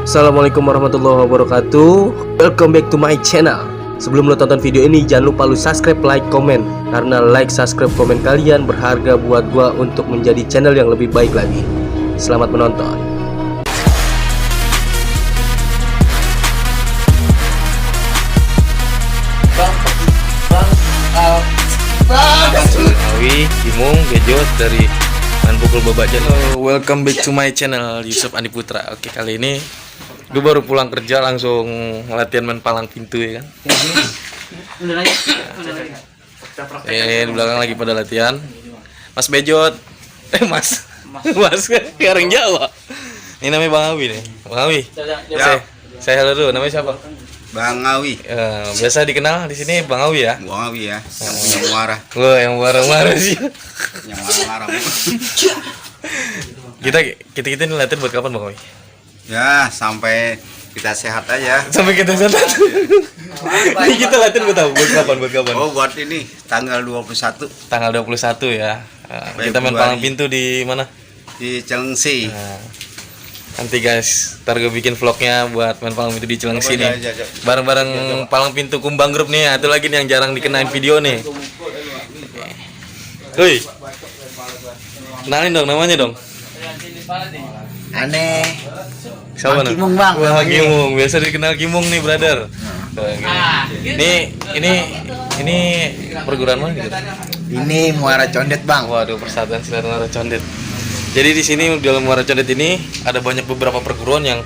Assalamualaikum warahmatullahi wabarakatuh. Welcome back to my channel. Sebelum lo tonton video ini, jangan lupa lo subscribe, like, komen. Karena like, subscribe, komen kalian berharga buat gua untuk menjadi channel yang lebih baik lagi. Selamat menonton. Awi, Kimung, Bejot dari Main Pukul Babak Janung. Welcome back to my channel, Yusuf Andi Putra. Oke, kali ini gue baru pulang kerja langsung latihan main palang pintu ya kan. Di belakang lagi pada latihan. Mas Bejot. Mas sekarang Jawa. Ini namanya Bang Awi nih. Bang Awi. Ya. Saya halo dulu, namanya siapa? Bang Awi. Biasa dikenal di sini Bang Awi ya. Bang Awi ya. Yang punya muara. Yang muara-muara sih. Yang marah-marah. Kita ini latihan buat kapan Bang Awi? Ya, sampai kita sehat aja. Sampai kita sehat. Ini kita latihan buat apa? Buat kapan? Oh, buat ini tanggal 21. Tanggal 21 ya. Kita main palang pintu di mana? Di Cilengsi. Nanti guys, ntar gue bikin vlognya buat main palang pintu di Cilengsi nih. Bareng-bareng palang pintu Kumbang Group nih. Itu lagi nih yang jarang dikenain video nih. Woi, kenalin dong namanya dong. Aneh. Siapa nih? Kimung Bang. Wah, Kimung. Biasa dikenal Kimung nih, brother. Ini perguruan mana gitu? Ini Muara Condet Bang. Waduh, Persatuan Silat Muara Condet. Jadi di sini dalam Muara Condet ini ada banyak beberapa perguruan yang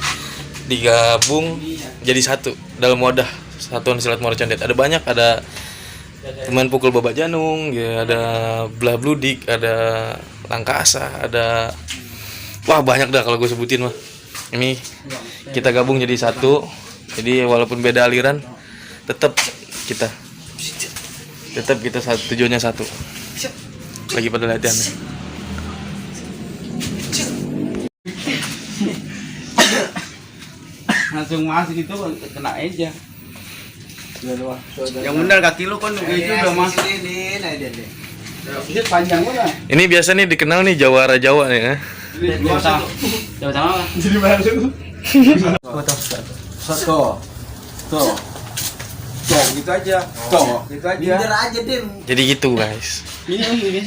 digabung jadi satu dalam wadah Satuan Silat Muara Condet. Ada banyak, ada Main Pukul Babak Janung, ya, ada Belah Bludik, ada Langkasa, ada banyak dah kalau gue sebutin mah. Ini kita gabung jadi satu. Jadi walaupun beda aliran, tetap kita satu, tujuannya satu. Lagi pada latihan nih. Langsung masuk itu kena aja. Yang benar kaki lu kan itu udah masuk. Ini panjang banget. Ini biasa nih dikenal nih Jawara Jawa nih ya. Jawa Tengah. Jadi baru. Tuh, gitu aja. Gitu aja. Jadi gitu guys.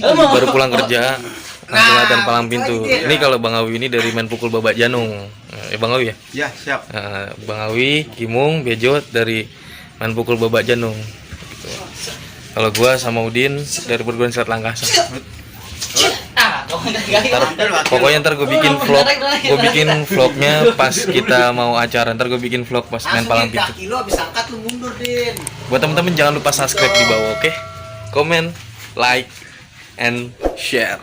Baru pulang kerja langsung latihan palang pintu. Ini kalau Bang Awi ini dari Main Pukul Babak Janung. Bang Awi ya? Ya, siap. Bang Awi, Kimung, Bejot dari Main Pukul Babak Janung. Gitu. Kalau gua sama Udin dari perguruan silat Langkasa. Pokoknya ntar gue bikin vlognya pas kita mau acara. Ntar gue bikin vlog pas main palang pintu. Buat temen-temen jangan lupa subscribe di bawah, oke? Comment, like, and share.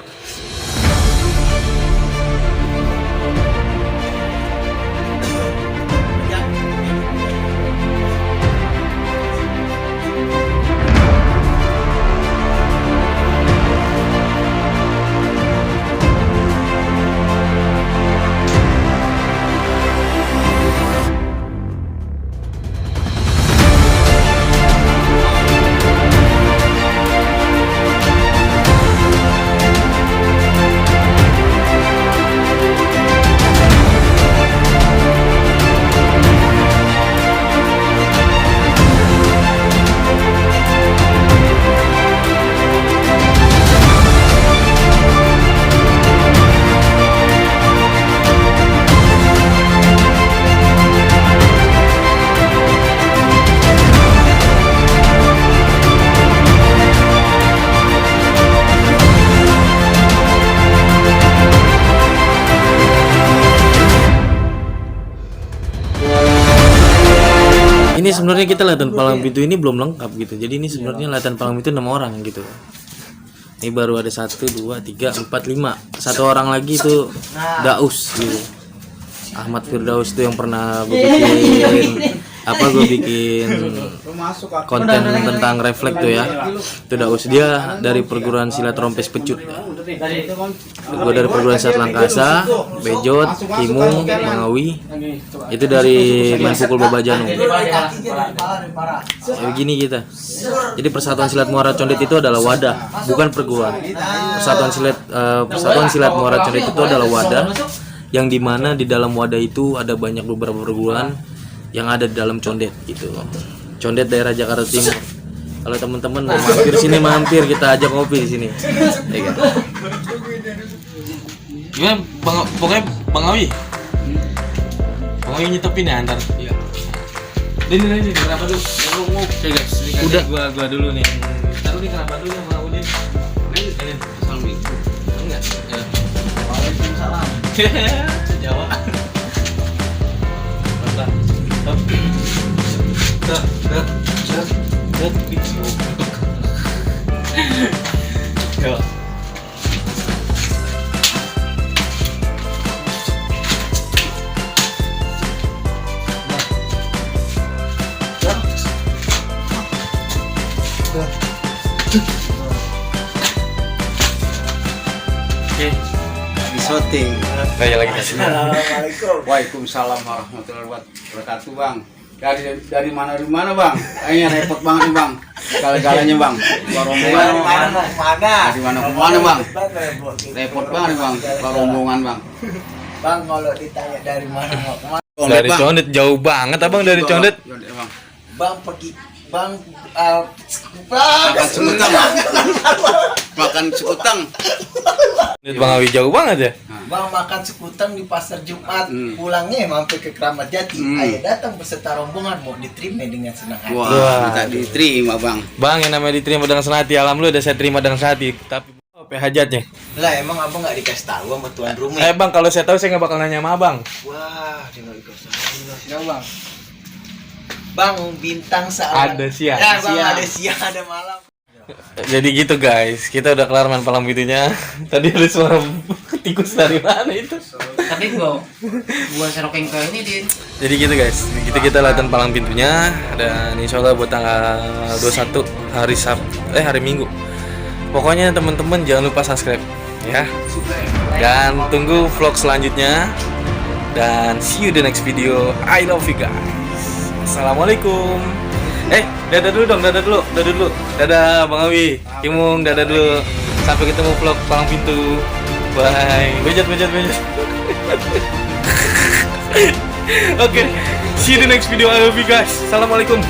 Ini sebenarnya kita latihan palang pintu ini belum lengkap gitu. Jadi ini sebenarnya latihan palang pintu 6 orang gitu. Ini baru ada 1, 2, 3, 4, 5. Satu orang lagi itu Daus gitu. Ahmad Firdaus itu yang pernah gue bikin konten tentang refleks tuh ya. Itu Daus, dia dari perguruan silat Rompes Pecut. Gue dari perguruan silat Langkasa, Bejot, Kimung, Bang Awi. Itu dari Main Pukul Babak Janung. Begini kita. Jadi Persatuan Silat Muara Condet itu adalah wadah, bukan perguruan. Persatuan Silat Muara Condet itu adalah wadah yang dimana di dalam wadah itu ada banyak beberapa perguruan yang ada di dalam condet gitu. Condet daerah Jakarta Timur. Kalau teman-teman mau mampir sini, mampir, kita ajak ngopi di sini. Ya, kan? Gimana pokoknya Bang Awi? Bang Awi nyetopin ya antar. Iya. Ini kenapa dulu? Oke guys, udah gua dulu nih. Taruh nih kenapa dulu ya Bang Awi? Ini assalamualaikum. Enggak. Ya. Waalaikumsalam. Jawa. Mantap. Yo. Oke, Di syuting. kayak lagi kasih. Waalaikumsalam warahmatullahi wabarakatuh, Bang. Dari mana Bang? Kayaknya repot banget nih, Bang. Segala-galanya, Bang. Rombongan dari mana ke mana, Bang? Repot banget nih, Bang. Rombongan, Bang. Bang, kalau ditanya dari mana mau kemana, Dari Condet jauh banget Abang dari Condet. Bang. Bang pergi, Bang, Makan sekutang. Makan sekutang. Condet Bang Awi jauh banget ya. Bang makan sekutang di pasar Jumat, pulangnya mampir ke Keramat Jati. Ayah datang beserta rombongan mau diterima dengan senang hati. Wah, minta diterima, Bang. Bang, yang namanya diterima dengan senang hati, alhamdulillah udah saya terima dengan senang hati. Tapi apa hajatnya? Lah emang abang nggak dikasih tahu sama tuan rumah? Bang, kalau saya tahu saya nggak bakal nanya sama Abang. Wah, dia nggak dikasih tahu. Bang. Bang, bintang saat Ada siang. Ya, Bang, ada siang, ada malam. Jadi gitu guys, kita udah kelar main palang pintunya. Tadi ada suara tikus dari mana itu? Tapi gua seroking ke ini Din. Jadi gitu guys, kita latihan palang pintunya dan insya Allah buat tanggal 21 hari Minggu. Pokoknya teman-teman jangan lupa subscribe ya. Dan tunggu vlog selanjutnya. Dan see you the next video. I love you guys. Assalamualaikum. Dadah dulu dong, dadah dulu. Dadah Bang Awi, Kimung, dadah dulu. Sampai ketemu vlog palang pintu. Bye. Bejat. Oke, see you the next video. I love you guys. Assalamualaikum.